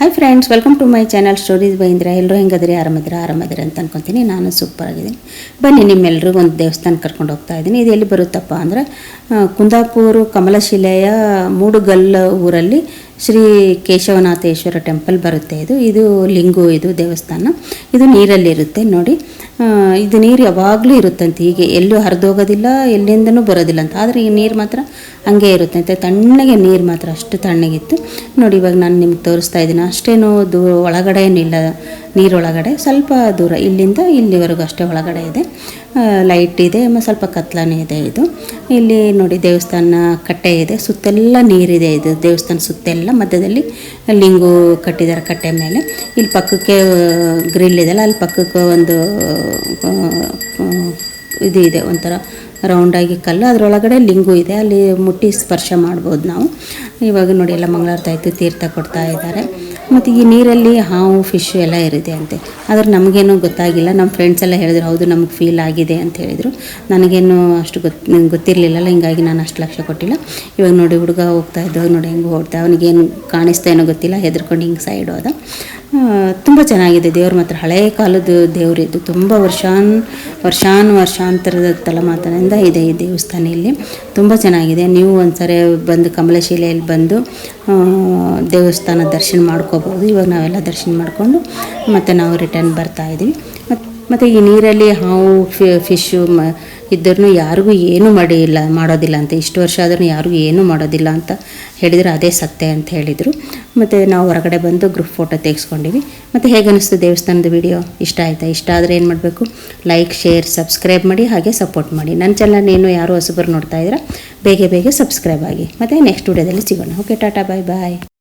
Hi friends, welcome to my channel stories by Indra. ಎಲ್ಲರೂ ಹೆಂಗದ್ರಿ? ಆರಾಮದಿರಿ ಅಂತ ಅನ್ಕೊತೀನಿ. ನಾನು ಸೂಪರ್ ಆಗಿದ್ದೀನಿ. ಬನ್ನಿ, ನಿಮ್ಮೆಲ್ಲರಿಗೂ ಒಂದು ದೇವಸ್ಥಾನ ಕರ್ಕೊಂಡು ಹೋಗ್ತಾ ಇದ್ದೀನಿ. ಇದು ಎಲ್ಲಿ ಬರುತ್ತಪ್ಪ ಅಂದರೆ ಕುಂದಾಪುರ ಕಮಲಶಿಲೆಯ ಮೂಡುಗಲ್ಲು ಊರಲ್ಲಿ ಶ್ರೀ ಕೇಶವನಾಥೇಶ್ವರ ಟೆಂಪಲ್ ಬರುತ್ತೆ. ಇದು ಲಿಂಗು, ಇದು ದೇವಸ್ಥಾನ. ಇದು ನೀರಲ್ಲಿರುತ್ತೆ ನೋಡಿ. ಇದು ನೀರು ಯಾವಾಗಲೂ ಇರುತ್ತಂತೆ, ಹೀಗೆ ಎಲ್ಲೂ ಹರಿದೋಗೋದಿಲ್ಲ, ಎಲ್ಲಿಂದನೂ ಬರೋದಿಲ್ಲ ಅಂತ. ಆದರೆ ಈ ನೀರು ಮಾತ್ರ ಹಂಗೆ ಇರುತ್ತಂತೆ, ತಣ್ಣಗೆ ನೀರು ಮಾತ್ರ ಅಷ್ಟು ತಣ್ಣಗಿತ್ತು ನೋಡಿ. ಇವಾಗ ನಾನು ನಿಮ್ಗೆ ತೋರಿಸ್ತಾ ಇದ್ದೀನಿ. ಅಷ್ಟೇನೂ ಒಳಗಡೆ ಏನಿಲ್ಲ, ನೀರೊಳಗಡೆ ಸ್ವಲ್ಪ ದೂರ, ಇಲ್ಲಿಂದ ಇಲ್ಲಿವರೆಗೂ ಅಷ್ಟೇ ಒಳಗಡೆ ಇದೆ. ಲೈಟ್ ಇದೆ, ಸ್ವಲ್ಪ ಕತ್ಲನೇ ಇದೆ. ಇಲ್ಲಿ ನೋಡಿ ದೇವಸ್ಥಾನ ಕಟ್ಟೆ ಇದೆ, ಸುತ್ತೆಲ್ಲ ನೀರಿದೆ. ಇದು ದೇವಸ್ಥಾನ ಸುತ್ತೆಲ್ಲ ಮಧ್ಯದಲ್ಲಿ ಲಿಂಗು ಕಟ್ಟಿದ್ದಾರೆ ಕಟ್ಟೆ ಮೇಲೆ. ಇಲ್ಲಿ ಪಕ್ಕಕ್ಕೆ ಗ್ರಿಲ್ ಇದೆಯಲ್ಲ, ಅಲ್ಲಿ ಪಕ್ಕಕ್ಕೆ ಒಂದು ಇದು ಇದೆ, ಒಂಥರ ರೌಂಡಾಗಿ ಕಲ್ಲು, ಅದರೊಳಗಡೆ ಲಿಂಗು ಇದೆ. ಅಲ್ಲಿ ಮುಟ್ಟಿ ಸ್ಪರ್ಶ ಮಾಡ್ಬೋದು ನಾವು. ಇವಾಗ ನೋಡಿ ಎಲ್ಲ ಮಂಗಳಾರತಿ ಆಯಿತು, ತೀರ್ಥ ಕೊಡ್ತಾ ಇದ್ದಾರೆ. ಮತ್ತು ಈ ನೀರಲ್ಲಿ ಹಾವು, ಫಿಶ್ಶು ಎಲ್ಲ ಇರುತ್ತೆ ಅಂತೆ. ಆದರೆ ನಮಗೇನು ಗೊತ್ತಾಗಿಲ್ಲ. ನಮ್ಮ ಫ್ರೆಂಡ್ಸ್ ಎಲ್ಲ ಹೇಳಿದ್ರು, ಹೌದು ನಮಗೆ ಫೀಲ್ ಆಗಿದೆ ಅಂತ ಹೇಳಿದರು. ನನಗೇನು ಅಷ್ಟು ಗೊತ್ತಿರಲಿಲ್ಲಲ್ಲ, ಹಿಂಗಾಗಿ ನಾನು ಅಷ್ಟು ಲಕ್ಷ್ಯ ಕೊಟ್ಟಿಲ್ಲ. ಇವಾಗ ನೋಡಿ ಹುಡುಗ ಹೋಗ್ತಾ ಇದ್ದಾಗ ನೋಡಿ ಹೆಂಗೆ ಓಡ್ತಾ, ಅವನಿಗೇನು ಕಾಣಿಸ್ತಾ ಏನೋ ಗೊತ್ತಿಲ್ಲ, ಹೆದರ್ಕೊಂಡು ಹಿಂಗೆ ಸೈಡ್ ಹೋದ. ತುಂಬ ಚೆನ್ನಾಗಿದೆ ದೇವ್ರು ಮಾತ್ರ. ಹಳೆಯ ಕಾಲದ ದೇವರಿದ್ದು, ತುಂಬ ವರ್ಷಾಂತರದ ತಲೆಮಾತಿನಿಂದ ಇದೆ ಈ ದೇವಸ್ಥಾನ. ಇಲ್ಲಿ ತುಂಬ ಚೆನ್ನಾಗಿದೆ. ನೀವು ಒಂದ್ಸರಿ ಬಂದು ಕಮಲಶಿಲೆಯಲ್ಲಿ ಬಂದು ದೇವಸ್ಥಾನ ದರ್ಶನ ಮಾಡ್ಕೋಬೋದು. ಇವಾಗ ನಾವೆಲ್ಲ ದರ್ಶನ ಮಾಡಿಕೊಂಡು ಮತ್ತು ನಾವು ರಿಟರ್ನ್ ಬರ್ತಾಯಿದ್ದೀವಿ. ಮತ್ತು ಈ ನೀರಲ್ಲಿ ಹಾವು, ಫಿಶ್ಶು ಇದ್ದರೂ ಯಾರಿಗೂ ಏನೂ ಮಾಡೋದಿಲ್ಲ ಅಂತ. ಇಷ್ಟು ವರ್ಷ ಆದ್ರೂ ಯಾರಿಗೂ ಏನೂ ಮಾಡೋದಿಲ್ಲ ಅಂತ ಹೇಳಿದರೆ ಅದೇ ಸತ್ಯ ಅಂತ ಹೇಳಿದರು. ಮತ್ತು ನಾವು ಹೊರಗಡೆ ಬಂದು ಗ್ರೂಪ್ ಫೋಟೋ ತೆಗೆಸ್ಕೊಂಡಿವಿ. ಮತ್ತು ಹೇಗೆ ಅನ್ನಿಸ್ತು ದೇವಸ್ಥಾನದ ವಿಡಿಯೋ? ಇಷ್ಟ ಆಯಿತಾ? ಇಷ್ಟ ಆದರೆ ಏನು ಮಾಡಬೇಕು? ಲೈಕ್, ಶೇರ್, ಸಬ್ಸ್ಕ್ರೈಬ್ ಮಾಡಿ, ಹಾಗೆ ಸಪೋರ್ಟ್ ಮಾಡಿ. ನನ್ನ ಚಾನಲ್ ಏನು ಯಾರು ಹೊಸಬರು ನೋಡ್ತಾ ಇದ್ದೀರಾ, ಬೇಗ ಸಬ್ಸ್ಕ್ರೈಬ್ ಆಗಿ. ಮತ್ತು ನೆಕ್ಸ್ಟ್ ವಿಡಿಯೋದಲ್ಲಿ ಸಿಗೋಣ. ಓಕೆ, ಟಾಟಾ, ಬಾಯ್.